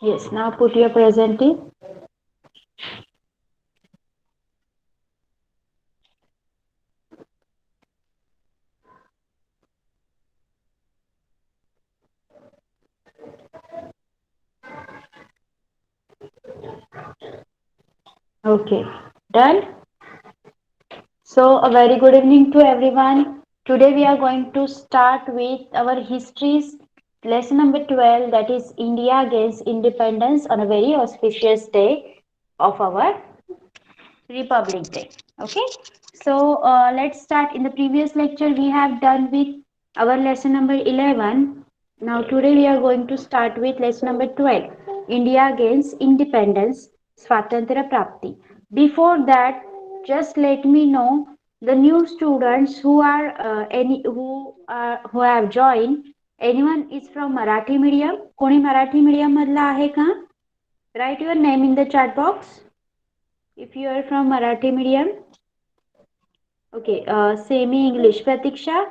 Yes, now put your present in. Okay, done. So, a very good evening to everyone. Today we are going to start with our histories lesson number 12, that is India gains independence on a very auspicious day of our Republic Day. Okay, so let's start. In the previous lecture, we have done with our lesson number 11. Now, today we are going to start with lesson number 12, India gains independence, Swatantra Prapti. Before that, just let me know the new students who are who have joined. Anyone is from Marathi medium? कोणी Marathi medium मधला आहे का? Write your name in the chat box. If you are from Marathi medium, okay, semi English. Pratiksha,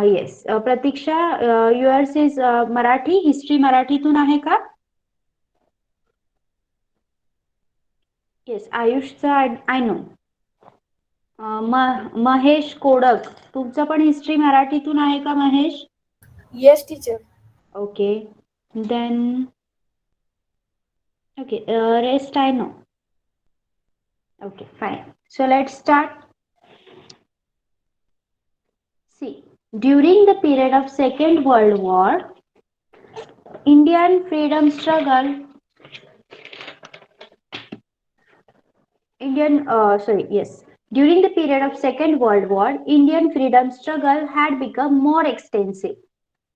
yes, Pratiksha, yours is Marathi, history मराठीतून आहे का? Yes, आयुषचा I know. Mahesh Kodak, तुमचं पण history मराठीतून आहे का Mahesh? Yes, teacher. Okay, then okay, rest I know. Okay, fine. So let's start. See, during the period of Second World War, Indian freedom struggle During the period of Second World War, Indian freedom struggle had become more extensive.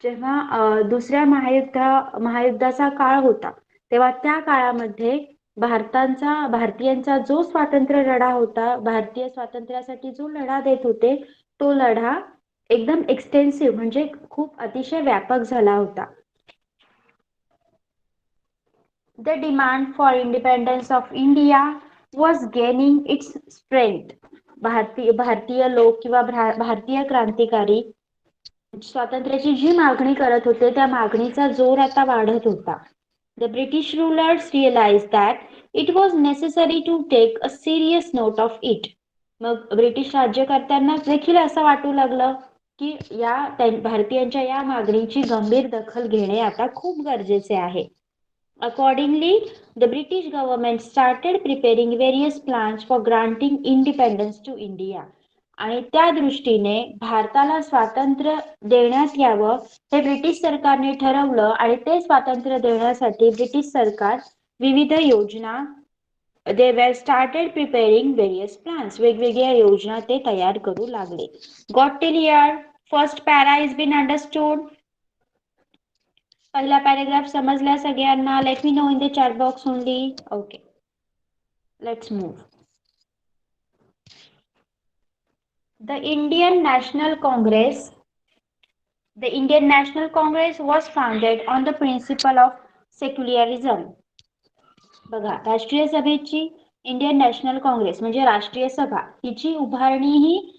जेव्हा दुसऱ्या महायुद्धाचा काळ होता, तेव्हा त्या काळामध्ये भारतीयांचा जो स्वातंत्र्य लढा होता, भारतीय स्वातंत्र्यासाठी जो लढा देत होते, तो लढा एकदम एक्सटेन्सिव्ह म्हणजे खूप अतिशय व्यापक झाला होता. The demand for independence of India was gaining its strength. भारतीय लोक किंवा भारतीय क्रांतिकारी स्वातंत्र्याची जी मागणी करत होते, त्या मागणीचा जोर आता वाढत होता. The British rulers realized that it was necessary to take a serious note of it. मग ब्रिटिश राज्यकर्त्यांना देखील असं वाटू लागलं की भारतीयांच्या या मागणीची गंभीर दखल घेणे आता खूप गरजेचे आहे. Accordingly, the British government started preparing various plans for granting independence to India. आणि त्या दृष्टीने भारताला स्वातंत्र्य देण्यात यावं हे ब्रिटिश सरकारने ठरवलं आणि ते स्वातंत्र्य देण्यासाठी ब्रिटिश सरकार विविध योजना they were started preparing various plans. वेगवेगळ्या योजना ते तयार करू लागले. Got till here? First para is been understood. पहिला पॅराग्राफ समजला सगळ्यांना? Let me know in the chat box only. Okay, let's move. The Indian National Congress was founded on the principle of secularism. बघा, राष्ट्रीय सभेची Indian National Congress म्हणजे राष्ट्रीय सभा, तिची उभारणी ही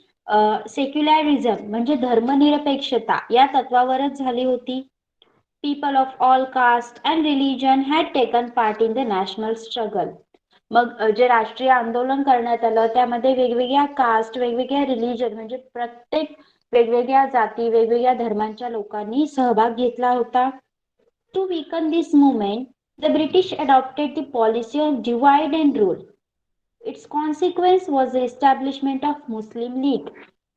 सेक्युलरिझम म्हणजे धर्मनिरपेक्षता या तत्वावरच झाली होती. People of all caste and religion had taken part in the national struggle. मग जे राष्ट्रीय आंदोलन करण्यात आलं, त्यामध्ये वेगवेगळ्या कास्ट, वेगवेगळ्या रिलीजन म्हणजे प्रत्येक वेगवेगळ्या जाती, वेगवेगळ्या धर्मांच्या लोकांनी सहभाग घेतला होता. To weaken this movement, the British adopted the policy of divide and rule. Its consequence was the establishment of Muslim League.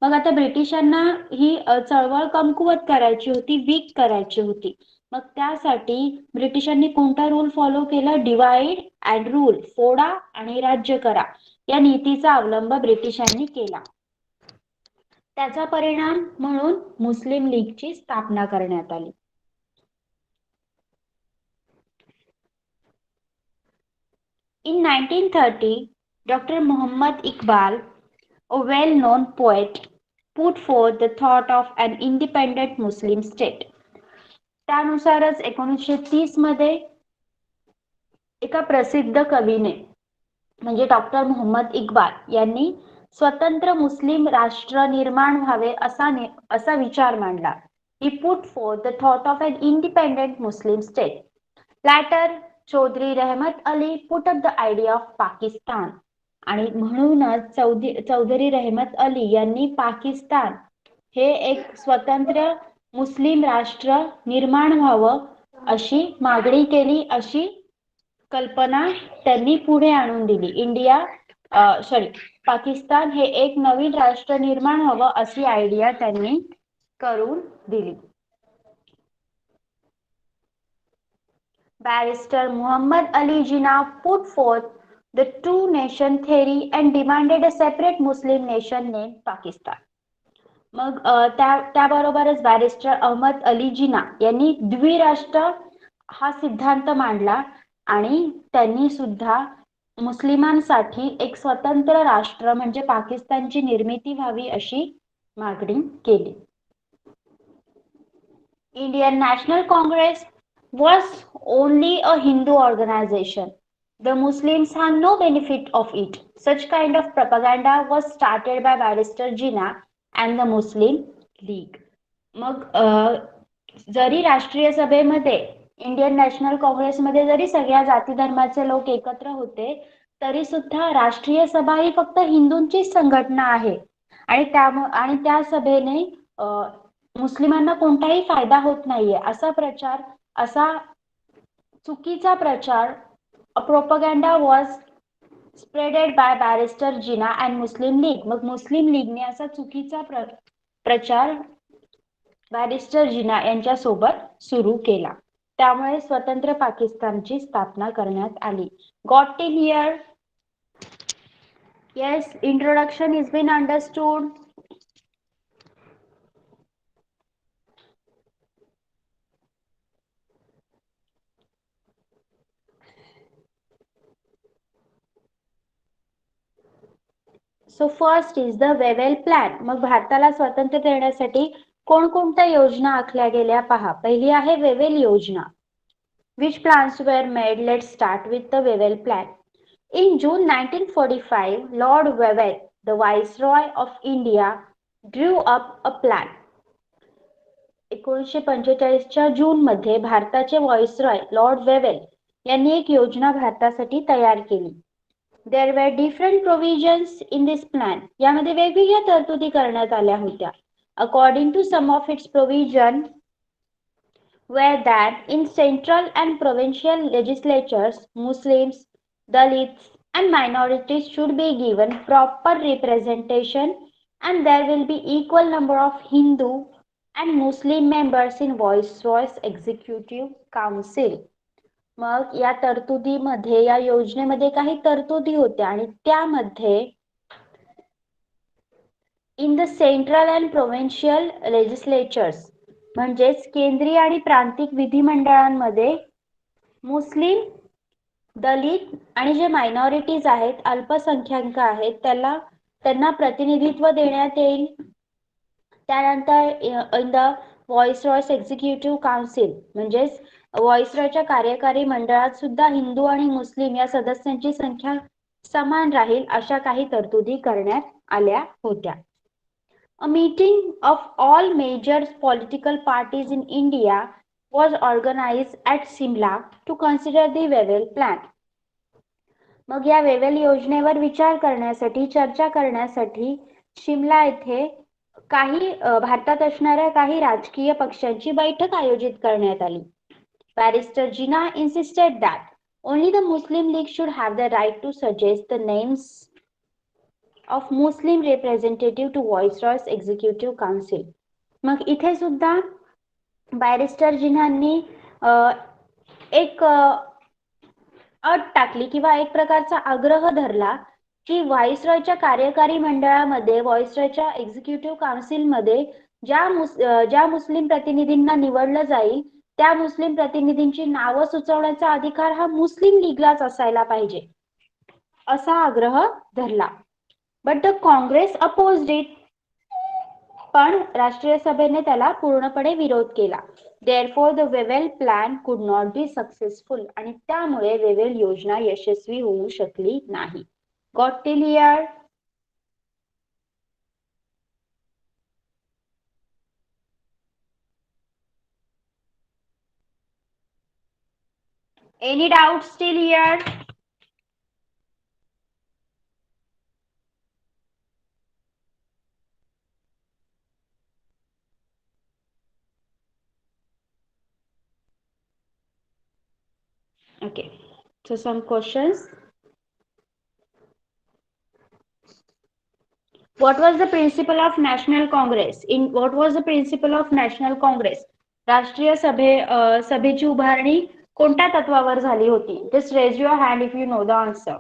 मग आता ब्रिटिशांना ही चळवळ कमकुवत करायची होती, वीक करायची होती. मग त्यासाठी ब्रिटिशांनी कोणता रूल फॉलो केला? डिवाइड अँड रूल, फोडा आणि राज्य करा, या नीतीचा अवलंब ब्रिटिशांनी केला. त्याचा परिणाम म्हणून मुस्लिम लीगची स्थापना करण्यात आली. In 1930, Dr. Muhammad Iqbal, a well-known poet, put forth the thought of an independent Muslim state. त्यानुसारच 1930 मध्ये एका प्रसिद्ध कवीने म्हणजे डॉक्टर मोहम्मद इक्बाल यांनी स्वतंत्र मुस्लिम राष्ट्र निर्माण व्हावे असा विचार मांडला. He put forth the thought of an independent Muslim state. Later, Chaudhari रहमत Ali put up the idea of Pakistan आणि म्हणूनच चौधरी रहमत अली यांनी पाकिस्तान हे एक स्वतंत्र मुस्लिम राष्ट्र निर्माण व्हावं अशी मागणी केली, अशी कल्पना त्यांनी पुढे आणून दिली. पाकिस्तान हे एक नवीन राष्ट्र निर्माण व्हावं अशी आयडिया त्यांनी करून दिली. Barrister Muhammad Ali Jinnah put forth the two nation theory and demanded a separate Muslim nation named Pakistan. मग त्याबरोबरच बॅरिस्टर अहमद अली जिना यांनी द्विराष्ट्र हा सिद्धांत मांडला आणि त्यांनी सुद्धा मुस्लिमांसाठी एक स्वतंत्र राष्ट्र म्हणजे पाकिस्तानची निर्मिती व्हावी अशी मागणी केली. Indian National Congress was only a Hindu organization. The Muslims had no benefit of it. Such kind of propaganda was started by Barrister Jinnah and the Muslim League. मग जरी राष्ट्रीय सभेमध्ये इंडियन नॅशनल काँग्रेसमध्ये जरी सगळ्या जाती धर्माचे लोक एकत्र होते तरी सुद्धा राष्ट्रीय सभा ही फक्त हिंदूंचीच संघटना आहे आणि त्या सभेने मुस्लिमांना कोणताही फायदा होत नाहीये असा चुकीचा प्रचार propaganda was spreaded by barrister Jinnah and Muslim League. मग मुस्लिम लीगने असा चुकीचा प्रचार बॅरिस्टर जिना यांच्या सोबत सुरू केला. त्यामुळे स्वतंत्र पाकिस्तानची स्थापना करण्यात आली. Got till here? Yes, introduction is been understood. So first is the Wavell plan. मग भारताला स्वातंत्र्य देण्यासाठी कोणकोणत्या योजना आखल्या गेल्या पहा. पहिली आहे वेवेल योजना. Which plans were made? Let's start with the Wavell Plan. In June 1945, Lord Wavell, the Viceroy of India, drew up a plan. 1945च्या जूनमध्ये भारताचे व्हाईसरॉय लॉर्ड वेवेल यांनी एक योजना भारतासाठी तयार केली. There were different provisions in this plan. यामध्ये वेगवेगळ्या तरतुदी करण्यात आल्या होत्या. According to some of its provision were that in central and provincial legislatures, Muslims, Dalits and minorities should be given proper representation and there will be equal number of Hindu and Muslim members in Viceroy's Executive Council. मग या तरतुदीमध्ये या योजनेमध्ये काही तरतुदी होत्या आणि त्यामध्ये in the central and provincial legislatures म्हणजेच केंद्रीय आणि प्रांतिक विधिमंडळांमध्ये मुस्लिम, दलित आणि जे मायनॉरिटीज आहेत, अल्पसंख्याक आहेत, त्यांना प्रतिनिधित्व देण्यात येईल. त्यानंतर इन द व्हाईसरॉयस एक्झिक्युटिव्ह काउन्सिल म्हणजेच व्हाईसरॉयच्या कार्यकारी मंडळात सुद्धा हिंदू आणि मुस्लिम या सदस्यांची संख्या समान राहील अशा काही तरतुदी करण्यात आल्या होत्या. A meeting of all major political parties in India was organized at Simla to consider the Wavell Plan. मग या वेवेल योजनेवर विचार करण्यासाठी, चर्चा करण्यासाठी शिमला येथे भारतात असणाऱ्या काही राजकीय पक्षांची बैठक आयोजित करण्यात आली. Barrister Jinnah insisted that only the Muslim League should have the right to suggest the names of Muslim representative to Viceroy's Executive Council. मग इथे सुद्धा बॅरिस्टर जिन्हांनी एक अट टाकली किंवा एक प्रकारचा आग्रह धरला की व्हाईसरॉयच्या कार्यकारी मंडळामध्ये, व्हाईसरॉयच्या एक्झिक्युटिव्ह काउन्सिलमध्ये ज्या मुस्लिम प्रतिनिधींना निवडलं जाईल त्या मुस्लिम प्रतिनिधींची नावं सुचवण्याचा अधिकार हा मुस्लिम लीगलाच असायला पाहिजे असा आग्रह धरला. But the Congress opposed it. पण राष्ट्रीय सभेने त्याला पूर्णपणे विरोध केला. Therefore the Wavell plan could not be successful. आणि त्यामुळे वेवेल योजना यशस्वी होऊ शकली नाही. Got till here? Any doubts still here? Okay, so some questions. What was the principle of National Congress? What was the principle of National Congress? राष्ट्रीय सभेची उभारणी कोणत्या तत्वावर झाली होती? Just raise your hand if you know the answer.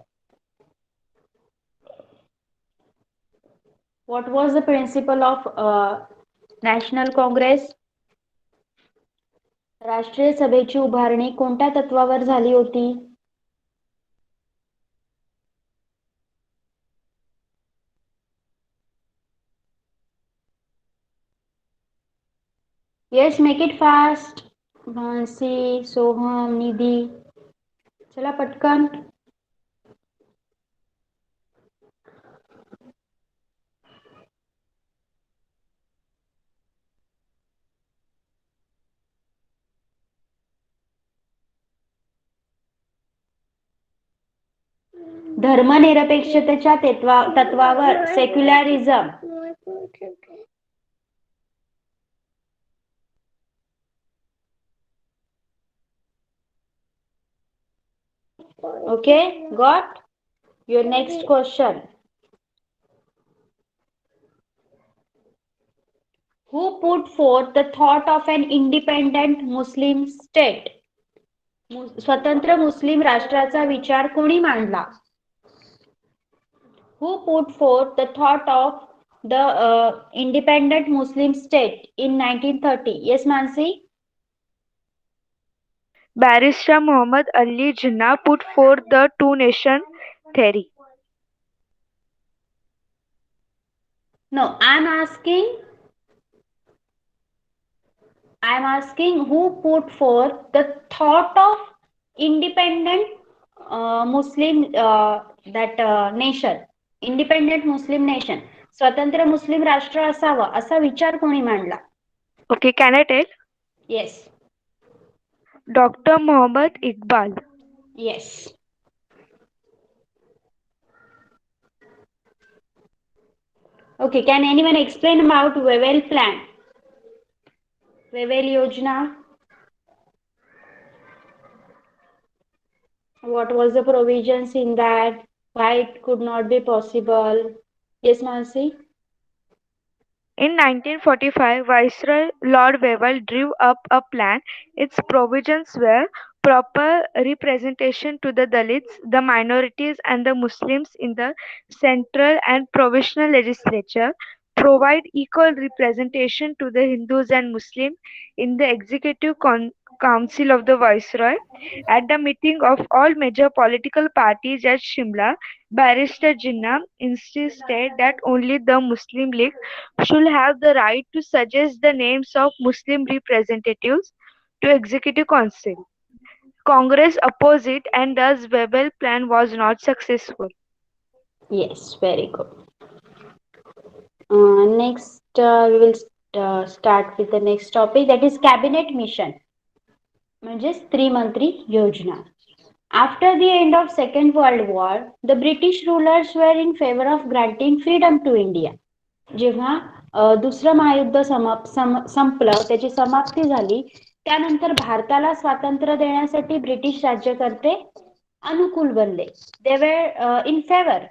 What was the principle of National Congress? राष्ट्रीय सभेची उभारणी कोणत्या तत्वावर झाली होती? Yes, make it fast. Mansi, Soham, निधी. चला पटकन. धर्मनिरपेक्षतेच्या तत्वावर secularism. Okay, got? Your next question. Who put forth the thought of an independent Muslim state? स्वतंत्र मुस्लिम राष्ट्राचा विचार कोणी मांडला? Who put forth the thought of the independent Muslim state in 1930? Yes, Mansi? Barrister Muhammad Ali Jinnah put forth the two-nation theory. No, I'm asking who put forth the thought of independent Muslim nation, independent Muslim nation, स्वतंत्र मुस्लिम राष्ट्र असावं असा विचार कोणी मांडला? Okay, can I tell? Yes. Dr. Muhammad Iqbal. Yes. Okay, can anyone explain about Wawel plan? Wawel Yojana? What was the provisions in that? Why it could not be possible? Yes, Mansi? In 1945, Viceroy Lord Wavell drew up a plan. Its provisions were proper representation to the Dalits, the minorities, and the Muslims in the central and provisional legislature, provide equal representation to the Hindus and Muslims in the executive council of the Viceroy. At the meeting of all major political parties at Shimla, Barrister Jinnah insisted that only the Muslim League should have the right to suggest the names of Muslim representatives to Executive Council. Congress opposed it and thus Webel plan was not successful. Yes, very good. Next, we will start with the next topic, that is cabinet mission. म्हणजेच त्रिमंत्री योजना. After the end of Second World War, the British rulers were in favor of granting freedom to India. जेव्हा दुसरं महायुद्ध संपलं, त्याची समाप्ती झाली, त्यानंतर भारताला स्वातंत्र्य देण्यासाठी ब्रिटिश राज्यकर्ते अनुकूल बनले. They were in favor.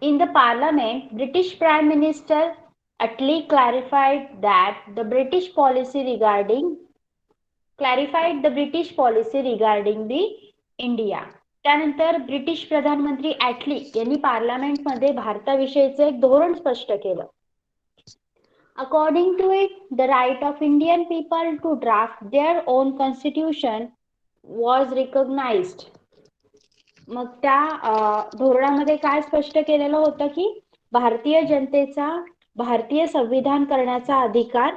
In the parliament, British Prime Minister Attlee clarified the British policy regarding the India. त्यानंतर ब्रिटिश प्रधानमंत्री ॲटली यांनी पार्लमेंटमध्ये भारताविषयीचे एक धोरण स्पष्ट केलं. According to it, the right of Indian people to draft their own constitution was recognized. मग त्या धोरणामध्ये काय स्पष्ट केलेलं होतं की भारतीय जनतेचा भारतीय संविधान करण्याचा अधिकार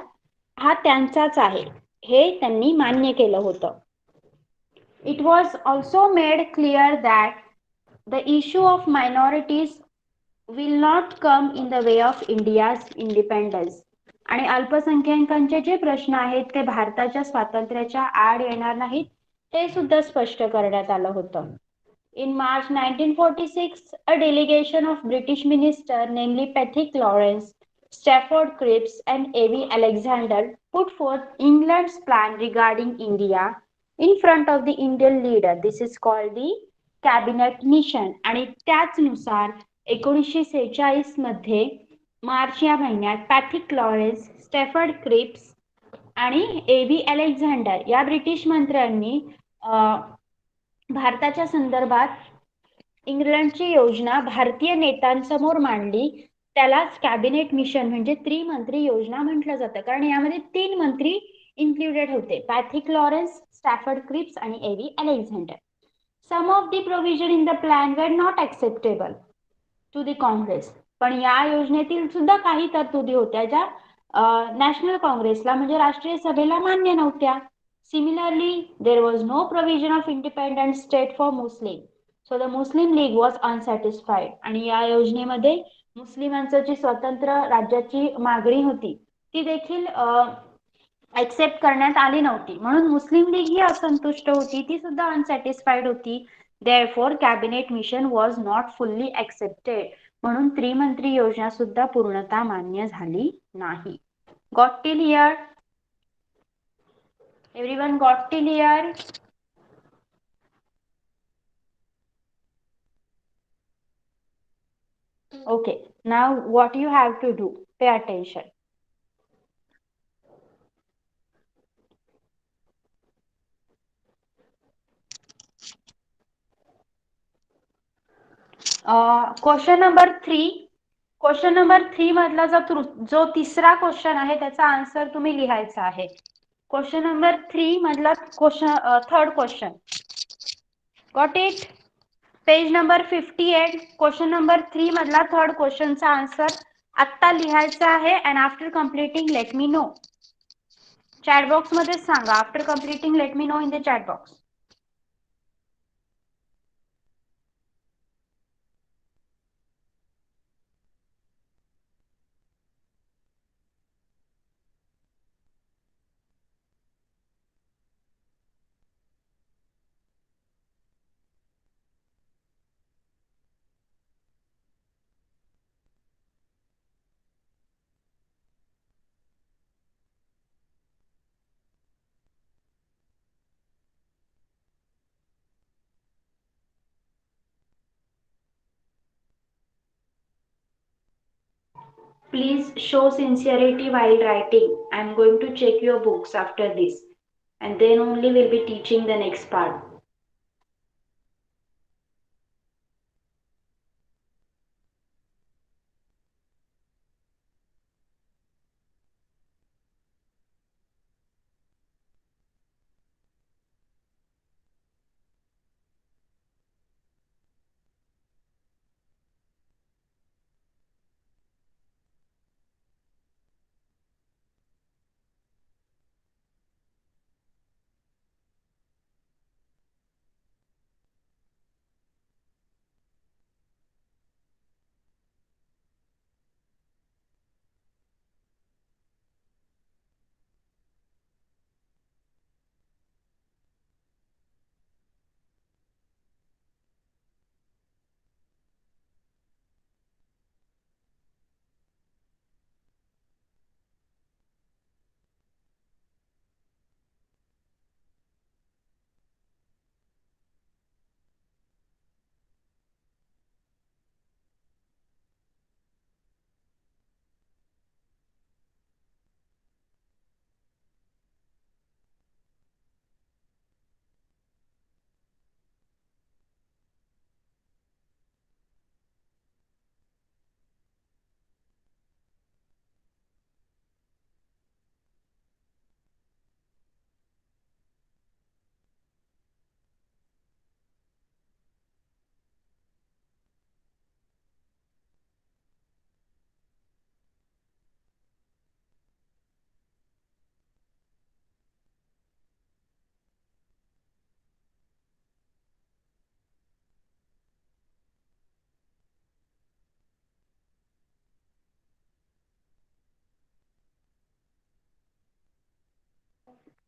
हा त्यांचाच आहे, हे त्यांनी मान्य केलं होतं. It was also made clear that the issue of minorities will not come in the way of India's independence. आणि अल्पसंख्याकांचे जे प्रश्न आहेत ते भारताच्या स्वातंत्र्याच्या आड येणार नाहीत, ते सुद्धा स्पष्ट करण्यात आलं होतं. In March 1946, a delegation of British ministers, namely Patrick Lawrence, Stafford Cripps, and A.V. Alexander, put forth England's plan regarding India in front of the Indian leader. This is called the Cabinet Mission. आणि त्याचनुसार 1946 मध्ये मार्च या महिन्यात पॅथिक Lawrence, Stafford Cripps आणि A.V. Alexander या British मंत्र्यांनी भारताच्या संदर्भात इंग्लंडची योजना भारतीय नेत्यांसमोर मांडली. त्यालाच कॅबिनेट मिशन म्हणजे त्रिमंत्री योजना म्हटलं जातं, कारण यामध्ये 3 मंत्री इन्क्लुडेड होते, पॅथिक लॉरेन्स, स्टॅफर्ड क्रिप्स आणि A.V. Alexander. Some of the provision in the plan were not acceptable to the Congress. पण या योजनेतील सुद्धा काही तरतुदी होत्या ज्या नॅशनल काँग्रेसला म्हणजे राष्ट्रीय सभेला मान्य नव्हत्या. Similarly, there was no provision of independent state for Muslim. So the Muslim League was unsatisfied. आणि या योजनेमध्ये मुस्लिमांचं जी स्वतंत्र राज्याची मागणी होती ती देखील ऍक्सेप्ट करण्यात आली नव्हती. म्हणून मुस्लिम लीग ही असंतुष्ट होती, ती सुद्धा अनसॅटिस्फाईड होती. Therefore, cabinet mission was not fully accepted. म्हणून त्रिमंत्री योजना सुद्धा पूर्णतः मान्य झाली नाही. Got till here? Everyone got till here? Okay, now what you have to do, pay attention. Question number 3. Question number 3 मधला जो तिसरा क्वेश्चन आहे त्याचा आन्सर तुम्ही लिहायचा आहे. क्वेश्चन नंबर 3 मधला third question. Got it? Page number 58. Question number 3 मधला थर्ड क्वेश्चनचा आन्सर आत्ता लिहायचा आहे. And after completing let me know. Chat box मध्ये सांगा. After completing let me know in the chat box. Please show sincerity while writing. I am going to check your books after this, and then only will be teaching the next part.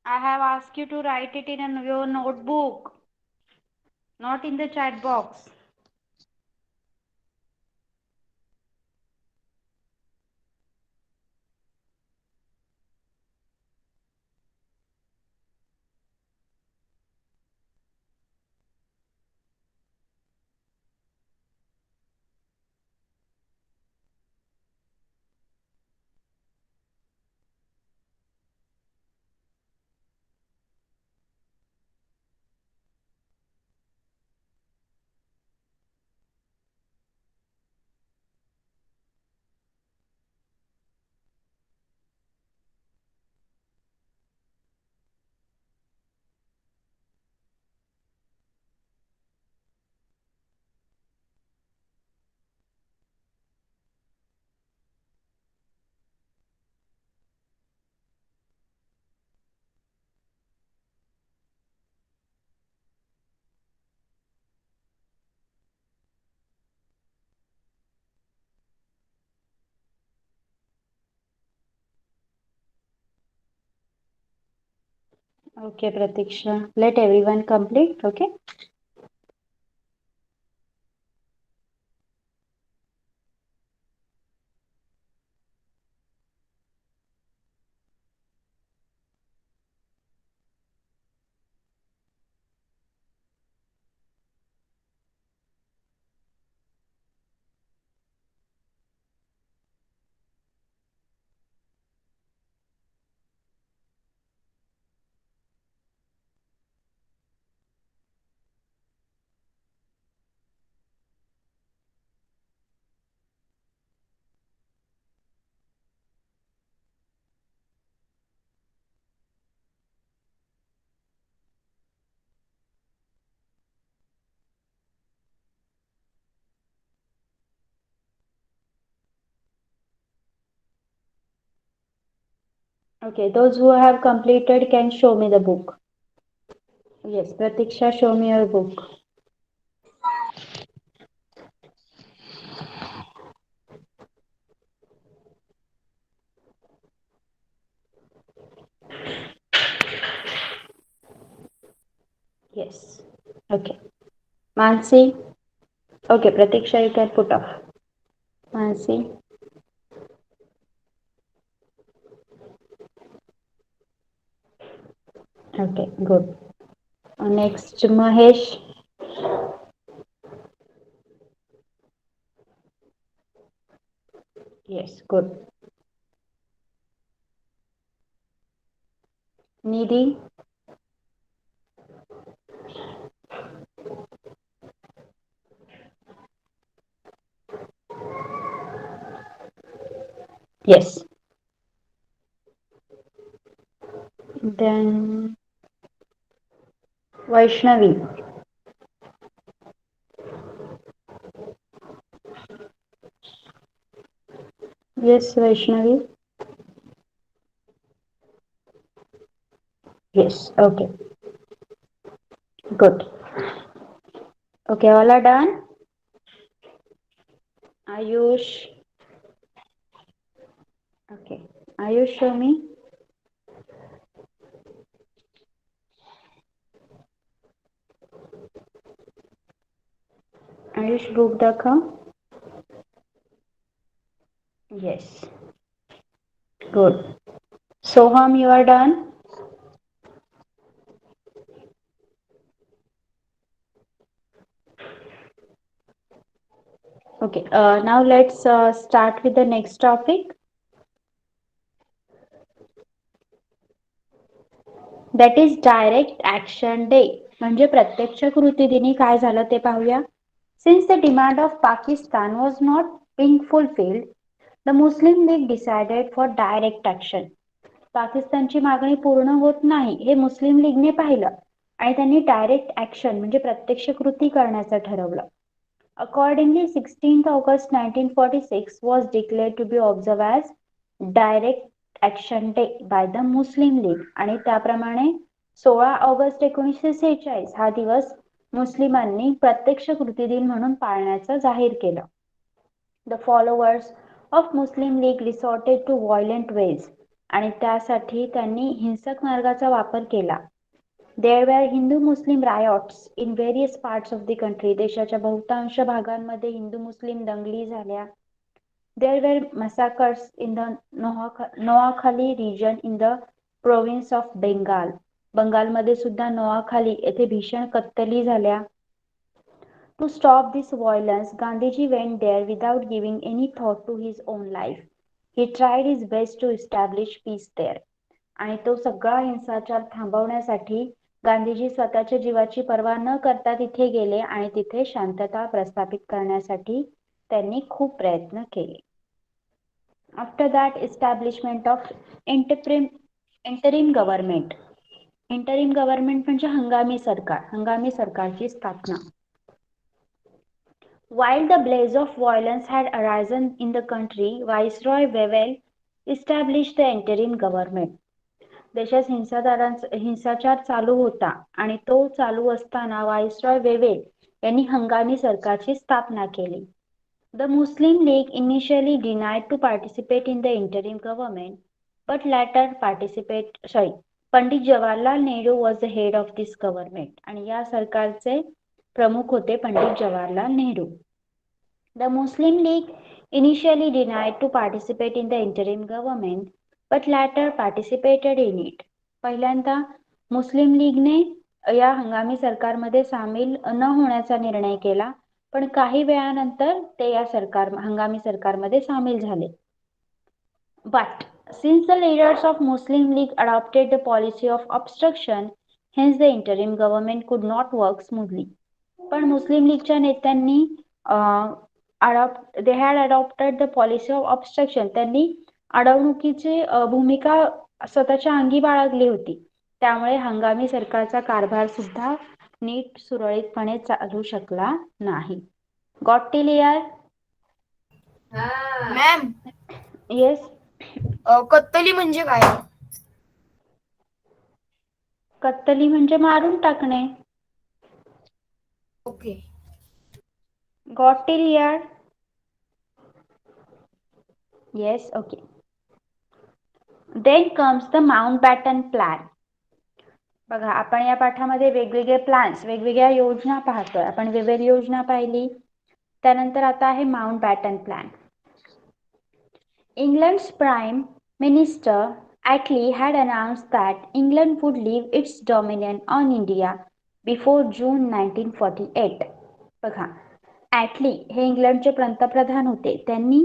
I have asked you to write it in your notebook, not in the chat box. Okay, Pratiksha. Let everyone complete. Okay. Okay. Those who have completed can show me the book. Yes, Pratiksha, show me your book. Yes. Okay. Mansi. Okay, Pratiksha, you can put off. Mansi. Okay, good. Next, Mahesh. Yes, good. Nidhi. Yes. Then Vaishnavi. Yes, Vaishnavi. Yes. Okay. Good. Okay, all are done. Ayush. Okay. Ayush, show me. Ayush, book दाखव. Yes. Good. Soham, you are done. Okay. Now let's start with the next topic. That is direct action day. म्हणजे प्रत्यक्ष कृती दिनी काय झालं ते पाहूया. Since the demand of Pakistan was not being fulfilled, the Muslim League decided for direct action. पाकिस्तानची मागणी पूर्ण होत नाही हे मुस्लिम लीगने पाहिलं आणि त्यांनी डायरेक्ट ऍक्शन म्हणजे प्रत्यक्ष कृती करण्याचं ठरवलं. Accordingly, 16th August 1946 was declared to be observed as Direct Action Day by the Muslim League आणि त्याप्रमाणे 16 ऑगस्ट 1946 हा दिवस मुस्लिमांनी प्रत्यक्ष कृती दिन म्हणून पाळण्याचं जाहीर केलं. The followers of Muslim League resorted to violent ways आणि त्यासाठी त्यांनी हिंसक मार्गाचा वापर केला. There were Hindu-Muslim riots in various parts of the country. देशाच्या बहुतांश भागांमध्ये हिंदू-मुस्लिम दंगली झाल्या. There were massacres in the Noakhali region in the province of Bengal. बंगालमध्ये सुद्धा नोआखाली येथे भीषण कत्तली झाल्या. To stop this violence, Gandhiji went there without giving any thought to his own life. He tried his best to establish peace there. आणि तो सगळा हिंसाचार थांबवण्यासाठी गांधीजी स्वतःच्या जीवाची पर्वा न करता तिथे गेले आणि तिथे शांतता प्रस्थापित करण्यासाठी त्यांनी खूप प्रयत्न केले. After that establishment of interim government. Interim government म्हणजे हंगामी सरकार, हंगामी सरकारची स्थापना. While the blaze of violence had arisen in the country, Viceroy Wavell established the interim government. देशात हिंसाचार चालू होता आणि तो चालू असताना व्हाईसरॉय वेवेल यांनी हंगामी सरकारची स्थापना केली. The Muslim League initially denied to participate in the interim government, but later Pandit Jawaharlal Nehru was the head of this government. आणि या सरकारचे प्रमुख होते Pandit Jawaharlal Nehru. The Muslim League initially denied to participate in the interim government, but later participated in it. पहिल्यांदा मुस्लिम लीगने या हंगामी सरकारमध्ये सामील न होण्याचा निर्णय केला, पण काही वेळानंतर ते या हंगामी सरकारमध्ये सामील झाले. But since the leaders of Muslim League adopted the policy of obstruction, hence the interim government could not work smoothly. पण मुस्लिम लीगच्या नेत्यांनी they had adopted the policy of obstruction. त्यांनी अडवणुकीची भूमिका स्वतःच्या अंगी बाळगली होती. त्यामुळे हंगामी सरकारचा कारभार सुद्धा नीट सुरळीतपणे चालू शकला नाही. गॉट टिल यार? Ma'am, yes. कत्तली म्हणजे काय? कत्तली म्हणजे मारून टाकणे. ओके. गॉट टिल यार? Yes. Okay. Then comes the Mountbatten Plan. बघा, आपण या पाठामध्ये वेगवेगळे प्लॅन्स, वेगवेगळ्या योजना पाहतोय. आपण वेगवेगळी योजना पाहिली. त्यानंतर आता आहे Mountbatten plan. England's Prime Minister Attlee had announced that England would leave its dominion on India before June 1948. बघा, ॲटली हे इंग्लंडचे पंतप्रधान होते. त्यांनी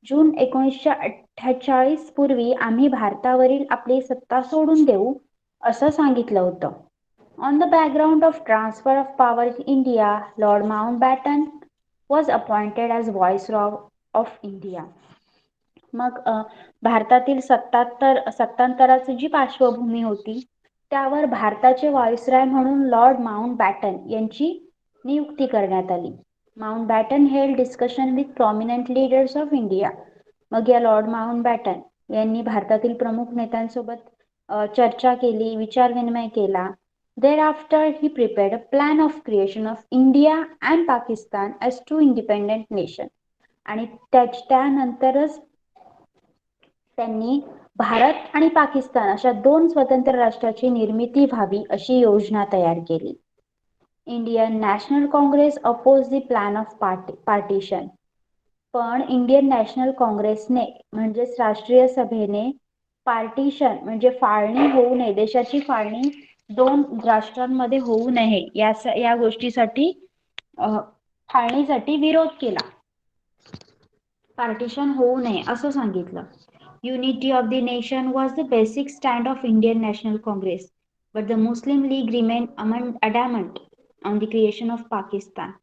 जून 1948 पूर्वी आम्ही भारतावरील आपली सत्ता सोडून देऊ असं सांगितलं होतं. On the background of transfer of power in India, Lord Mountbatten was appointed as viceroy of India. मग भारतातील सत्तांतराची जी पार्श्वभूमी होती त्यावर भारताचे व्हाईसरॉय म्हणून लॉर्ड माउंटबॅटन यांची नियुक्ती करण्यात आली. Mountbatten held discussion with prominent leaders of India. मग या लॉर्ड माउंटबॅटन यांनी भारतातील प्रमुख नेत्यांसोबत चर्चा केली, विचारविनिमय केला. Thereafter he prepared a plan of creation of India and Pakistan as two independent nations. आणि त्यानंतरच त्यांनी भारत आणि पाकिस्तान अशा दोन स्वतंत्र राष्ट्राची निर्मिती व्हावी अशी योजना तयार केली. Indian National Congress oppose the plan of partition. पण इंडियन नॅशनल काँग्रेसने म्हणजेच राष्ट्रीय सभेने पार्टिशन म्हणजे फाळणी होऊ नये, देशाची फाळणी दोन राष्ट्रांमध्ये होऊ नये या गोष्टीसाठी फाळणीसाठी विरोध केला. पार्टिशन होऊ नये असं सांगितलं. Unity of the nation was the basic stand of Indian National Congress, but the Muslim League remained adamant on the creation of Pakistan.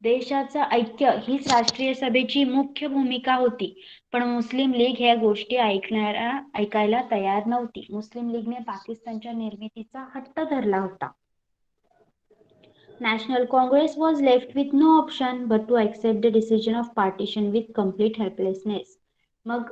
देशाचं ऐक्य हीच राष्ट्रीय सभेची मुख्य भूमिका होती, पण मुस्लिम लीग ह्या गोष्टी ऐकायला तयार नव्हती. मुस्लिम लीगने पाकिस्तानच्या निर्मितीचा हट्ट धरला होता. National Congress was left with no option but to accept the decision of partition with complete helplessness. मग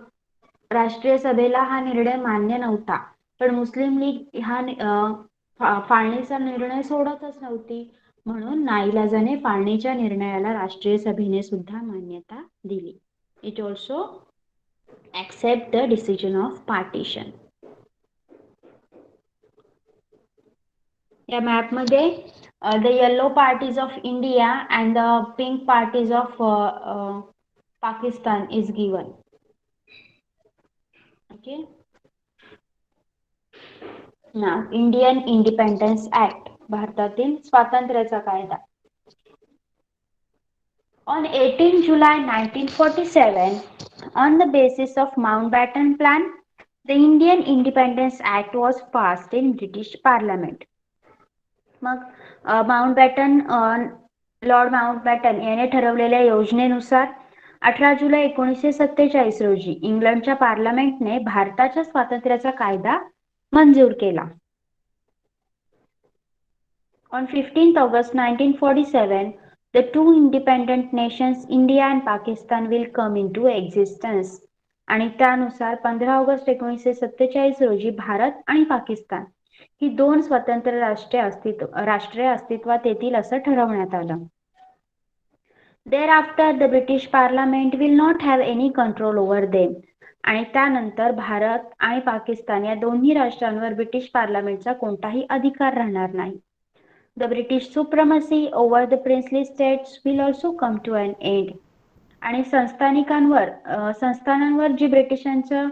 राष्ट्रीय सभेला हा निर्णय मान्य नव्हता, पण मुस्लिम लीग हा फाळणीचा निर्णय सोडतच नव्हती. म्हणून नाईलाजाने फाळणीच्या निर्णयाला राष्ट्रीय सभेने सुद्धा मान्यता दिली. It also accept the decision of partition. या मॅपमध्ये the yellow parties of India and the pink parties of Pakistan is given. Okay. नाव इंडियन इंडिपेंडन्स ऍक्ट, भारतातील स्वातंत्र्याचा कायदा. On 18 July 1947, on the basis of Mountbatten Plan, the Indian Independence Act was passed in British Parliament. मग Mountbatten Lord Mountbatten याने ठरवलेल्या योजनेनुसार 18 जुलै 1947 रोजी इंग्लंडच्या पार्लमेंटने भारताच्या स्वातंत्र्याचा कायदा मंजूर केला. On 15th August 1947, the two independent nations India and Pakistan will come into existence. आणि त्यानुसार 15 ऑगस्ट 1947 रोजी भारत आणि पाकिस्तान ही दोन स्वतंत्र राष्ट्रे अस्तित्वात येतील असं ठरवण्यात आलं. Thereafter, the British Parliament will not have any control over them. आणि त्यानंतर भारत आणि पाकिस्तान या दोन्ही राष्ट्रांवर ब्रिटिश पार्लमेंटचा कोणताही अधिकार राहणार नाही. The British supremacy over the princely states will also come to an end. आणि संस्थानांवर जी ब्रिटिशांचं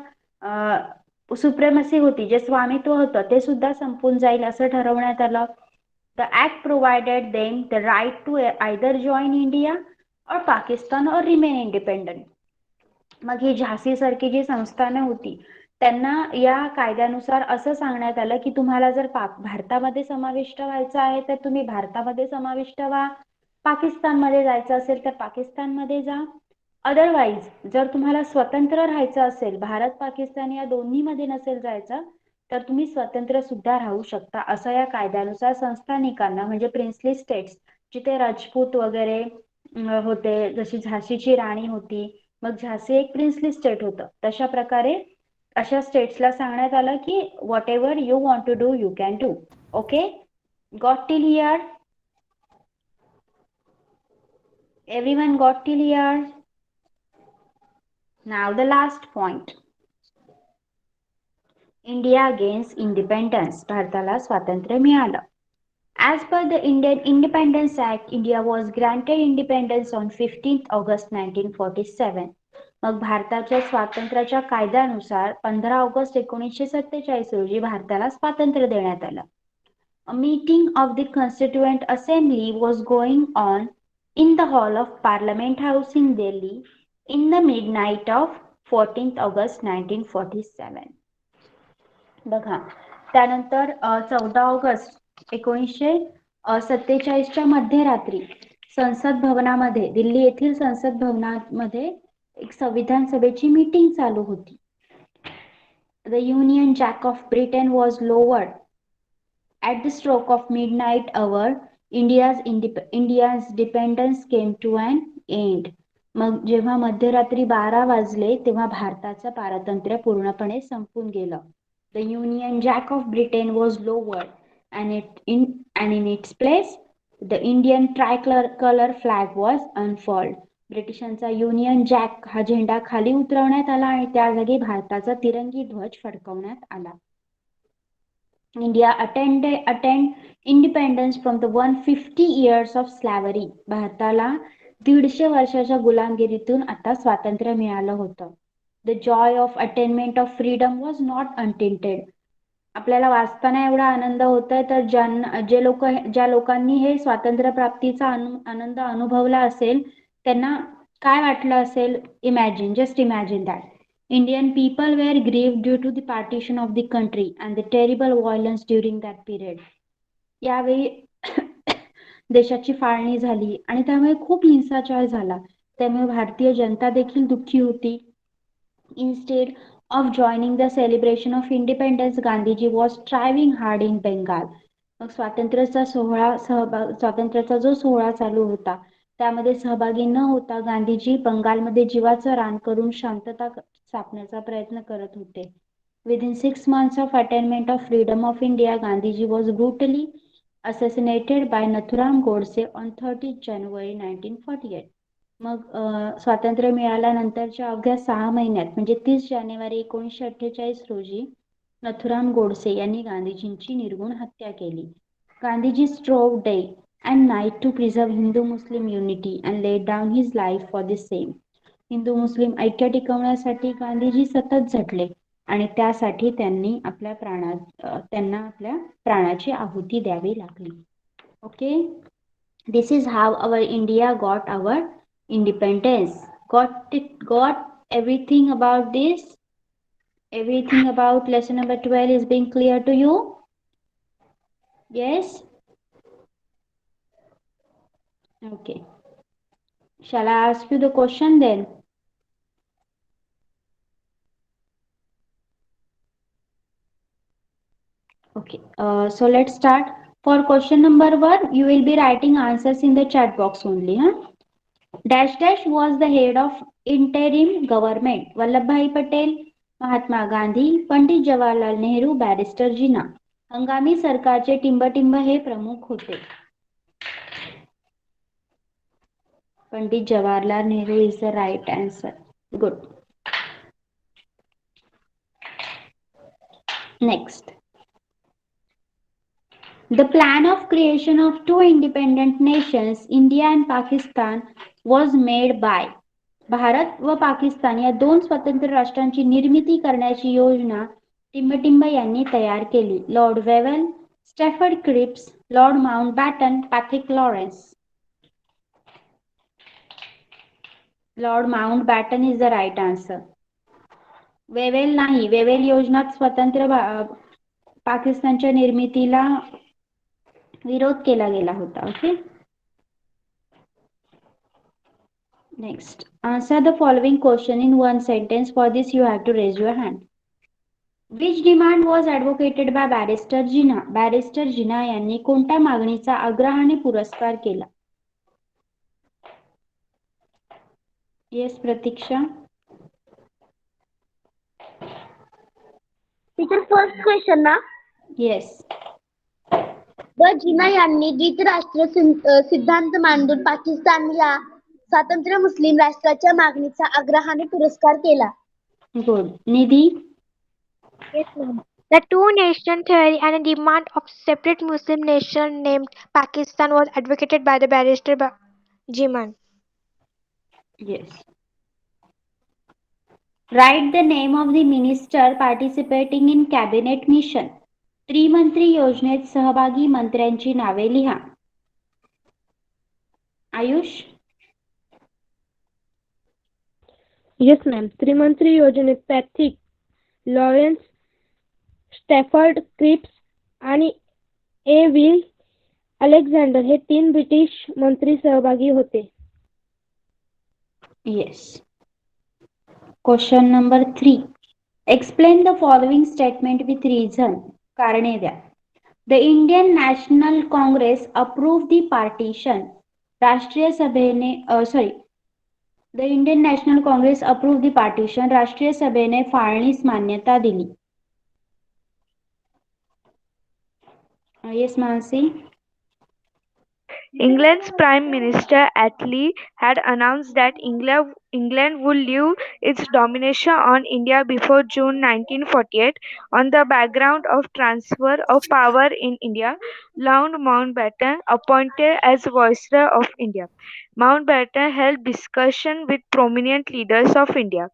सुप्रेमसी होती, जे स्वामित्व होतं, ते सुद्धा संपून जाईल असं ठरवण्यात आलं. The act provided them the right to either join India or Pakistan or remain independent. मग ही झाशी सारखी जी संस्थानं होती त्यांना या कायद्यानुसार असं सांगण्यात आलं की तुम्हाला जर भारतामध्ये समाविष्ट व्हायचं आहे तर तुम्ही भारतामध्ये समाविष्ट व्हा, पाकिस्तानमध्ये जायचं असेल तर पाकिस्तानमध्ये जा. अदरवाईज जर तुम्हाला स्वतंत्र राहायचं असेल, भारत पाकिस्तान या दोन्हीमध्ये नसेल जायचं, तर तुम्ही स्वतंत्र सुद्धा राहू शकता असं या कायद्यानुसार संस्थानिकांना, म्हणजे प्रिन्सली स्टेट्स जिथे राजपूत वगैरे होते, जशी झाशीची राणी होती, मग झाशी एक प्रिन्सली स्टेट होतं, तशा प्रकारे अशा स्टेट्सला सांगण्यात आलं की whatever you want to do you can do. Okay, got till here? Everyone got till here? Now the last point. India gains independence. भारताला स्वातंत्र्य मिळालं. As per the Indian Independence Act, India was granted independence on 15th August 1947. मग भारताच्या स्वातंत्र्याच्या कायद्यानुसार 15 August 1947 रोजी भारताला स्वातंत्र्य देण्यात आलं. A meeting of the Constituent Assembly was going on in the Hall of Parliament House in Delhi in the midnight of 14th August 1947. बघा, त्यानंतर 14 ऑगस्ट 1947च्या मध्यरात्री संसद भवनामध्ये, दिल्ली येथील संसद भवनामध्ये एक संविधान सभेची मीटिंग चालू होती. The Union Jack of Britain was lowered at the stroke of midnight hour. India's dependence came to an end. मग जेव्हा मध्यरात्री 12 वाजले तेव्हा भारताचं पारतंत्र्य पूर्णपणे संपून गेलं. The Union Jack of Britain was lowered and in its place the Indian tricolor flag was unfurled. ब्रिटिशांचा युनियन जॅक हा झेंडा खाली उतरवण्यात आला आणि त्या जागी भारताचा तिरंगी ध्वज फडकवण्यात आला. India attained independence from the 150 years of slavery. भारताला 150 वर्षाच्या गुलामगिरीतून आता स्वातंत्र्य मिळालं होतं. The joy of attainment of freedom was not untainted. आपल्याला वाचताना एवढा आनंद होतोय तर ज्या लोकांनी हे स्वातंत्र्य प्राप्तीचा आनंद अनुभवला असेल त्यांना काय वाटलं असेल? Just imagine that. Indian people were grieved due to the partition of the country and the terrible violence during that period. यावेळी देशाची फाळणी झाली आणि त्यामुळे खूप हिंसाचार झाला. त्यामुळे भारतीय जनता देखील दुःखी होती. Instead of joining the celebration of independence, Gandhiji was striving hard in Bengal. मग स्वातंत्र्याचा जो सोहळा चालू होता त्यामध्ये सहभागी न होता गांधीजी बंगालमध्ये जीवाचं रान करून शांतता स्थापण्याचा प्रयत्न करत होते. Within 6 months of attainment of freedom of India, Gandhiji was brutally assassinated by Nathuram Godse on 30th January 1948. मग स्वातंत्र्य मिळाल्यानंतरच्या अवघ्या 6 महिन्यात म्हणजे 30 जानेवारी 1948 रोजी नथुराम गोडसे यांनी गांधीजींची निर्घृण हत्या केली. Gandhiji strove day and night to preserve Hindu-Muslim unity and laid down his life for the same. Hindu मुस्लिम ऐक्य टिकवण्यासाठी गांधीजी सतत झटले आणि त्यासाठी त्यांना आपल्या प्राणाची आहुती द्यावी लागली. Okay, this is how our India got our independence. Got everything about this? Everything about lesson number 12 is being clear to you? Yes? Okay. Shall I ask you the question then? Okay. So let's start. For question number 1, you will be writing answers in the chat box only. Huh? Dash dash was the head of interim government. Vallabhbhai Patel, Mahatma Gandhi, Pandit Jawaharlal Nehru, Barrister Jinnah. हंगामी सरकारचे टिंबटिंब हे प्रमुख होते. Pandit Jawaharlal Nehru is the right answer. Good. Next. The plan of creation of two independent nations, India and Pakistan, was made by Bharat व पाकिस्तान या दोन स्वतंत्र राष्ट्रांची निर्मिती करण्याची योजना टिंबटिंब यांनी तयार केली. Lord Wavell, Stafford Cripps, Lord Mountbatten, Pethick Lawrence. Lord Mountbatten is the right answer. Wavell नाही, वेवेल योजना स्वतंत्र पाकिस्तानच्या निर्मितीला विरोध केला गेला होता. Okay, next. Answer the following question in one sentence. For this you have to raise your hand. Which demand was advocated by Barrister Jinnah? Barrister Jinnah यांनी कोणत्या मागणीचा आग्रहाने पुरस्कार केला? Yes, Pratiksha. Teacher, first question ना. Yes. व जिना यांनी द्विराष्ट्र सिद्धांत मांडून पाकिस्तानला स्वातंत्र्य मुस्लिम राष्ट्राच्या मागणीचा आग्रहाने पुरस्कार केला. Good. Nidhi? Yes, ma'am. The two-nation theory and a demand of separate Muslim nation named Pakistan was advocated by the barrister Jiman. Yes. Write the name of the minister participating in cabinet mission. त्रिमंत्री योजनेत सहभागी मंत्र्यांची नावे लिहा. Ayush? Yes ma'am. त्रिमंत्री योजनेत पॅथिक Lawrence, Stafford Cripps आणि ए will Alexander हे 3 British मंत्री सहभागी होते. Yes. Question number 3. Explain the following statement with reason. कारणे द्या. The Indian National Congress approved the partition. राष्ट्रीय सभेने The Indian National Congress approved the partition. राष्ट्रीय सभेने फाळणीस मान्यता दिली. Yes, Mansi. England's Prime Minister Attlee had announced that England would leave its domination on India before June 1948 on the background of transfer of power in India. Lord Mountbatten appointed as Viceroy of India. Mountbatten held discussion with prominent leaders of India.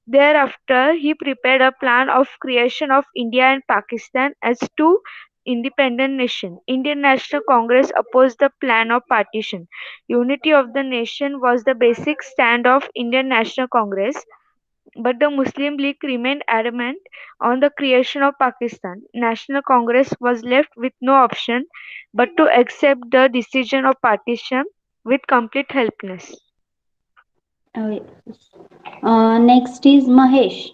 Thereafter, he prepared a plan of creation of India and Pakistan as two independent nation. Indian National Congress opposed the plan of partition. Unity of the nation was the basic stand of Indian National Congress, but the Muslim League remained adamant on the creation of Pakistan. National Congress was left with no option but to accept the decision of partition with complete helplessness. Next is Mahesh.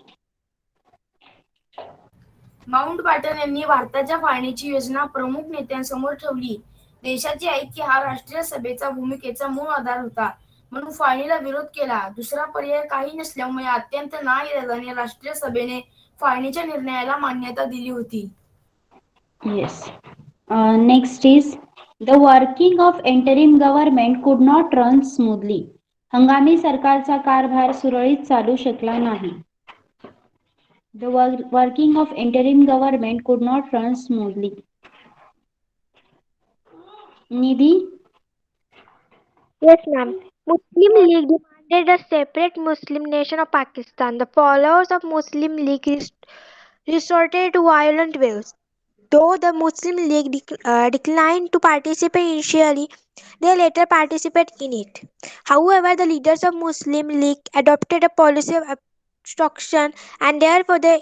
Mountbatten यांनी भारताच्या फाळणीची योजना प्रमुख नेत्यांसमोर ठेवली. देशाचे ऐक्य हा राष्ट्रीय सभेचा भूमिकेचा मूळ आधार होता, म्हणून फाळणीला विरोध केला. दुसरा पर्याय काही नसल्यामुळे अत्यंत नाईलाजाने राष्ट्रीय सभेने फाळणीच्या निर्णयाला मान्यता दिली होती. Yes. Next is the working of interim government could not run smoothly. हंगामी सरकारचा कारभार सुरळीत चालू शकला नाही. The working of interim government could not run smoothly. Nidhi. Yes, ma'am. Muslim League demanded a separate Muslim nation of Pakistan. The followers of Muslim League resorted to violent waves. Though the Muslim League declined to participate initially, they later participated in it. However, the leaders of Muslim League adopted a policy of obstruction, and therefore the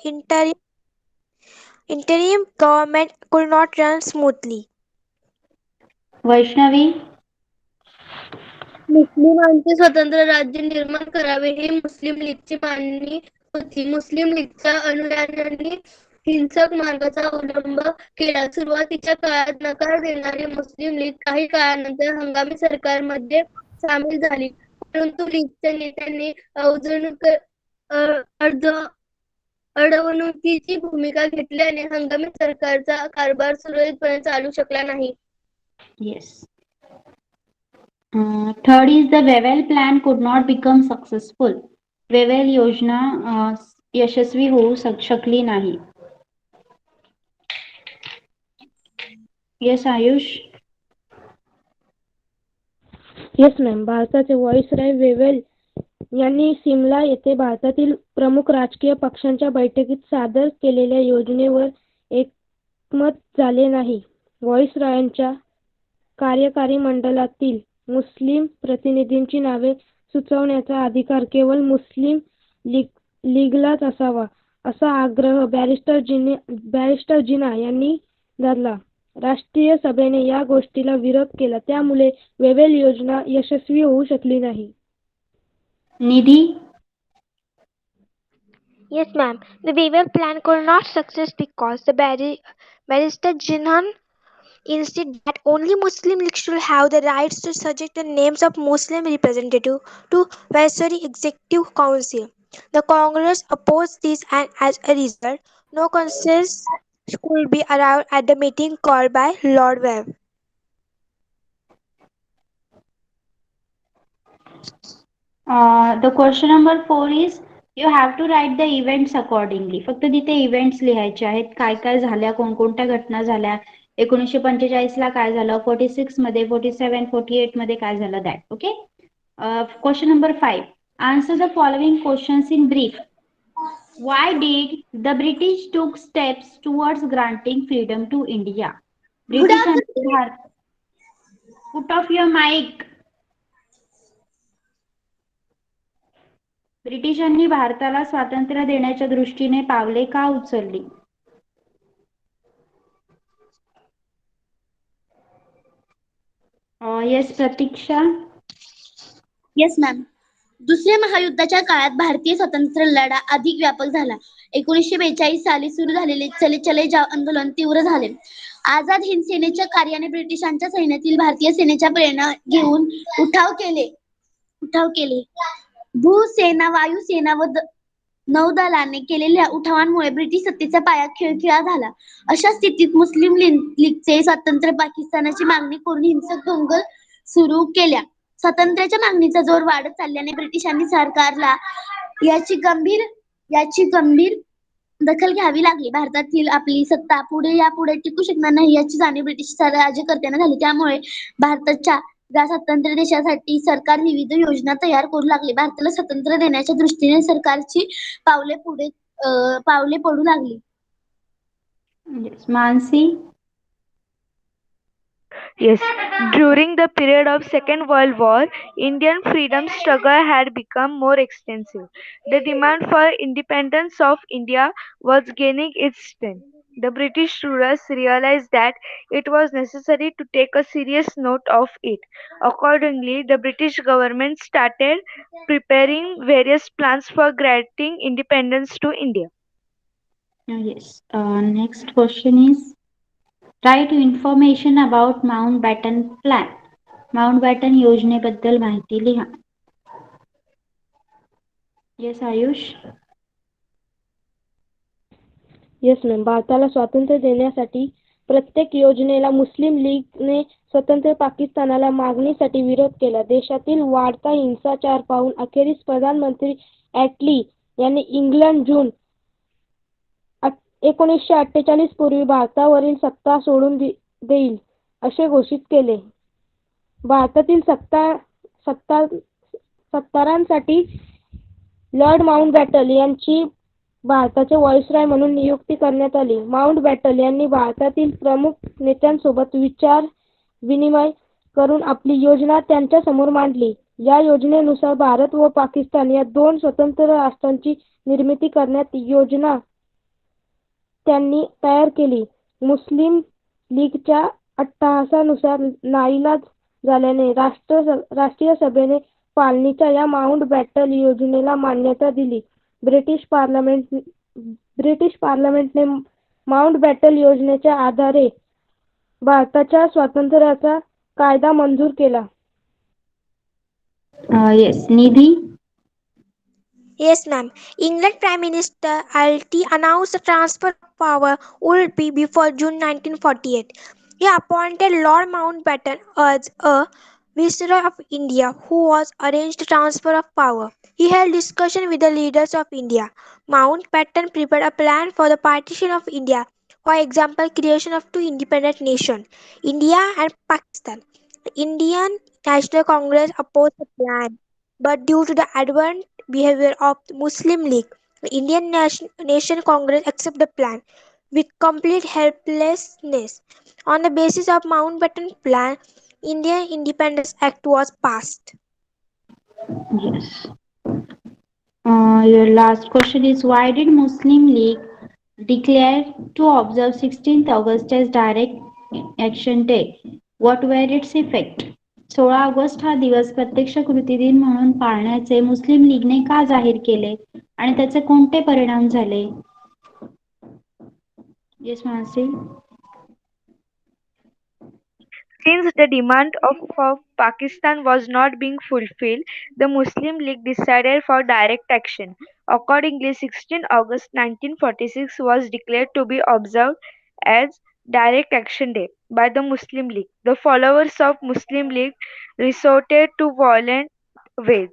interim government could not run smoothly. Vaishnavi. मुस्लिमांचे स्वतंत्र राज्य निर्माण करावे ही मुस्लिम लीगची मागणी होती. मुस्लिम लीगच्या अनुयायांनी हिंसक मार्गाचा अवलंब केला. सुरुवातीच्या काळात नकार देणारी मुस्लिम लीग काही काळानंतर हंगामी सरकारमध्ये सामील झाली. परंतु लीगच्या नेत्यांनी अडवणुकीची भूमिका घेतल्याने हंगामी सरकारचा कारभार सुरळीतपणे चालू शकला नाही. Yes. Third is the Wewell plan could not become successful. Wewell योजना यशस्वी होऊ शकली नाही. Yes, आयुष. Yes ma'am. भारताचे व्हाईसरॉय वेवेल यांनी सिमला येथे भारतातील प्रमुख राजकीय पक्षांच्या बैठकीत सादर केलेल्या योजनेवर एकमत झाले नाही. व्हाईसरॉयांच्या कार्यकारी मंडळातील मुस्लिम प्रतिनिधींची नावे सुचवण्याचा अधिकार केवळ मुस्लिम लीगलाच असावा, असा आग्रह बॅरिस्टर जिना यांनी धरला. राष्ट्रीय सभेने या गोष्टीला विरोध केला, त्यामुळे वेवेल योजना यशस्वी होऊ शकली नाही. निधी. Yes, ma'am. The Weaver plan could not succeed because the barrister Jinnah insisted that only Muslim League should have the rights to suggest the names of Muslim representatives to Viceroy Executive Council. The Congress opposed this, and as a result, no consensus could be arrived at the meeting called by Lord Webb. The question number 4 is you have to write the events accordingly. फक्त तिथे events लिहायचे आहेत. काय काय झाल्या, कोणकोणत्या घटना झाल्या, 1945 ला काय झालं, 46 मध्ये, 47, 48 मध्ये काय झालं, that. Okay. Question number 5. Answer the following questions in brief. Why did the British took steps towards granting freedom to India? British and put off your mic. ब्रिटिशांनी भारताला स्वातंत्र्य देण्याच्या दृष्टीने पावले का उचलली? येस प्रतीक्षा. Yes ma'am. दुसऱ्या महायुद्धाच्या काळात भारतीय स्वातंत्र्य लढा अधिक व्यापक झाला. 1942 साली सुरू झालेले चले चले जाव आंदोलन तीव्र झाले. आझाद हिंद सेनेच्या कार्याने ब्रिटिशांच्या सैन्यातील भारतीय सेनेच्या प्रेरणा घेऊन उठाव केले. भूसेना, वायुसेना व नौदलाने केलेल्या उठावांमुळे ब्रिटिश सत्तेचा पाया खिळखिळा झाला. अशा स्थितीत मुस्लिम लीगचे स्वातंत्र्य पाकिस्तानाची मागणी करून हिंसक दंगल सुरू केल्या. स्वातंत्र्याच्या मागणीचा जोर वाढत चालल्याने ब्रिटिशांनी सरकारला याची गंभीर दखल घ्यावी लागली. भारतातील आपली सत्ता यापुढे टिकू शकणार नाही याची जाणीव ब्रिटिश राज्यकर्त्यांना झाली. त्यामुळे भारताच्या या स्वतंत्र देशासाठी सरकार विविध योजना तयार करू लागले. भारताला स्वातंत्र्य देण्याच्या दृष्टीने सरकारची पावले पडू लागली. Mansi. Yes, during the period of Second World War, Indian freedom struggle had become more extensive. The demand for independence of India was gaining its strength. The British rulers realized that it was necessary to take a serious note of it. Accordingly, the British government started preparing various plans for granting independence to India. Yes. Next question is write information about Mountbatten plan. Mountbatten योजनेबद्दल माहिती लिहा. Yes Ayush. Yes ma'am. भारताला स्वातंत्र्य देण्यासाठी प्रत्येक योजनेला मुस्लिम लीगने स्वतंत्र पाकिस्तानाला मागणीसाठी विरोध केला. देशातील वाढता हिंसाचार पाहून अखेरीस प्रधानमंत्री ॲटली यांनी इंग्लंड जून 1948 पूर्वी भारतावरील सत्ता सोडून देईल असे घोषित केले. भारतातील सत्ता सत्तारांसाठी लॉर्ड माउंटबॅटन यांची भारताचे व्हाईसरॉय म्हणून नियुक्ती करण्यात आली. माउंटबॅटन यांनी भारतातील प्रमुख नेत्यांसोबत विचार विनिमय करून आपली योजना त्यांच्यासमोर मांडली. या योजनेनुसार भारत व पाकिस्तान या दोन स्वतंत्र राष्ट्रांची निर्मिती करण्याची योजना त्यांनी तयार केली. मुस्लिम लीगच्या अट्टाहासानुसार नाईलाज झाल्याने राष्ट्रीय सभेने फाळणीच्या या माउंटबॅटन योजनेला मान्यता दिली. ब्रिटिश पार्लमेंटने माउंटबॅटन योजनेच्या आधारे भारताच्या स्वातंत्र्याचा कायदा मंजूर केला. Yes, Nidhi. Yes, ma'am. England Prime Minister Alty announced the transfer of power would be before June 1948. He appointed Lord Mountbatten as a Viceroy of India, who was arranged the transfer of power. He held discussion with the leaders of India. Mountbatten prepared a plan for the partition of India, for example, creation of two independent nations, India and Pakistan. The Indian National Congress opposed the plan, but due to the adverse behavior of the Muslim League, the Indian Nation Congress accepted the plan with complete helplessness. On the basis of Mountbatten's plan, Indian Independence Act was passed. Yes. Your last question is, why did Muslim League declare to observe 16th August as Direct Action Day? What were its effect? 16 August हा दिवस प्रत्यक्ष कृती दिन म्हणून पाळण्याचे मुस्लिम लीगने का जाहीर केले आणि त्याचे कोणते परिणाम झाले? Yes Mansi. Since the demand of Pakistan was not being fulfilled, the Muslim League decided for direct action. Accordingly, 16 August 1946 was declared to be observed as Direct Action Day by the Muslim League. The followers of Muslim League resorted to violent ways.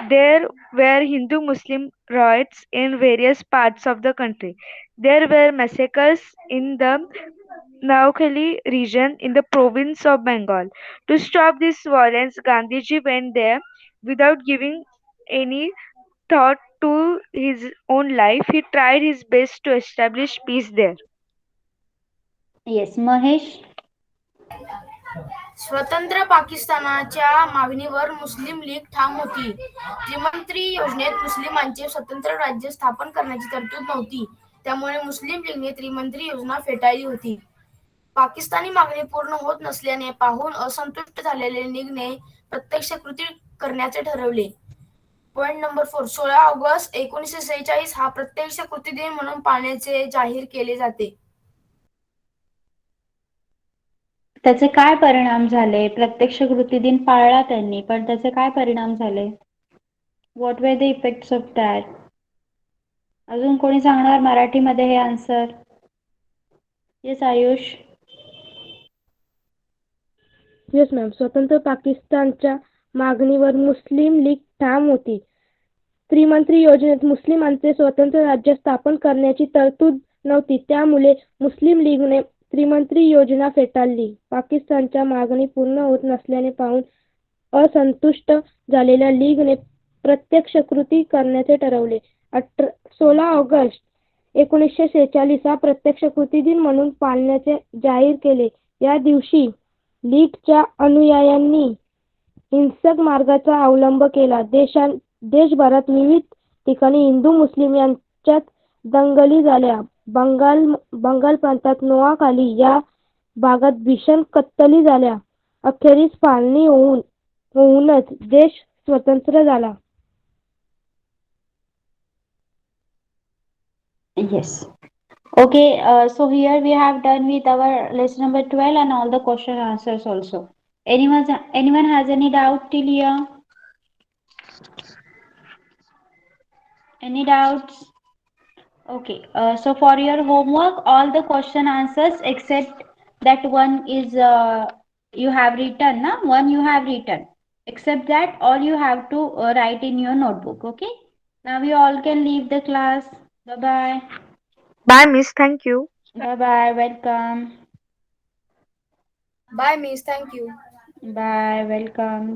There were Hindu Muslim riots in various parts of the country. There were massacres in the Noakhali region in the province of Bengal. To stop this violence, Gandhiji went there without giving any thought to his own life. He tried his best to establish peace there. Yes Mahesh. स्वतंत्र पाकिस्तानाच्या मागणीवर मुस्लिम league ठाम होती. त्रिमंत्री योजनेत मुस्लिमांचे स्वतंत्र राज्य स्थापन करण्याची तरतूद नव्हती. त्यामुळे मुस्लिम लीगने त्रिमंत्री योजना फेटाळली होती. पाकिस्तानी मागणी पूर्ण होत नसल्याने पाहून असंतुष्ट झालेले लीगने प्रत्यक्ष कृती करण्याचे ठरवले. Point number 4. 16 ऑगस्ट 1946 हा प्रत्यक्ष कृती दिन म्हणून पाळण्याचे जाहीर केले जाते. त्याचे काय परिणाम झाले? प्रत्यक्ष कृती दिन पाळला त्यांनी, पण त्याचे काय परिणाम झाले? What were the effects of that? अजून कोणी सांगणार मराठीमध्ये हे answer? Yes Ayush. Yes ma'am. स्वतंत्र पाकिस्तानच्या मागणीवर मुस्लिम लीग ठाम होती. त्रिमंत्री योजनेत मुस्लिमांचे स्वतंत्र राज्य स्थापन करण्याची तरतूद नव्हती. त्यामुळे मुस्लिम लीगने त्रिमंत्री योजना फेटाळली. पाकिस्तानच्या मागणी पूर्ण होत नसल्याने पाहून असंतुष्ट झालेल्या लीगने प्रत्यक्ष कृती करण्याचे ठरवले. 16 ऑगस्ट 1946 हा प्रत्यक्ष कृती दिन म्हणून पाळण्याचे जाहीर केले. या दिवशी लीगच्या अनुयायांनी हिंसक मार्गाचा अवलंब केला. देशभरात विविध ठिकाणी हिंदू मुस्लिम यांच्यात दंगली झाल्या. बंगाल प्रांतात नोआखाली या भागात भीषण कत्तली झाल्या. अखेरीस फाळणी होऊनच देश स्वतंत्र झाला. Yes. Okay, so here we have done with our lesson number 12 and all the question answers also. Anyone has any doubt till here? Any doubts? Okay, so for your homework, all the question answers except that one is you have written, na? One you have written. Except that, all you have to write in your notebook. Okay. Now we all can leave the class. Bye bye. Bye, Miss. Thank you. Bye bye. Welcome. Bye miss. Thank you. Bye, welcome.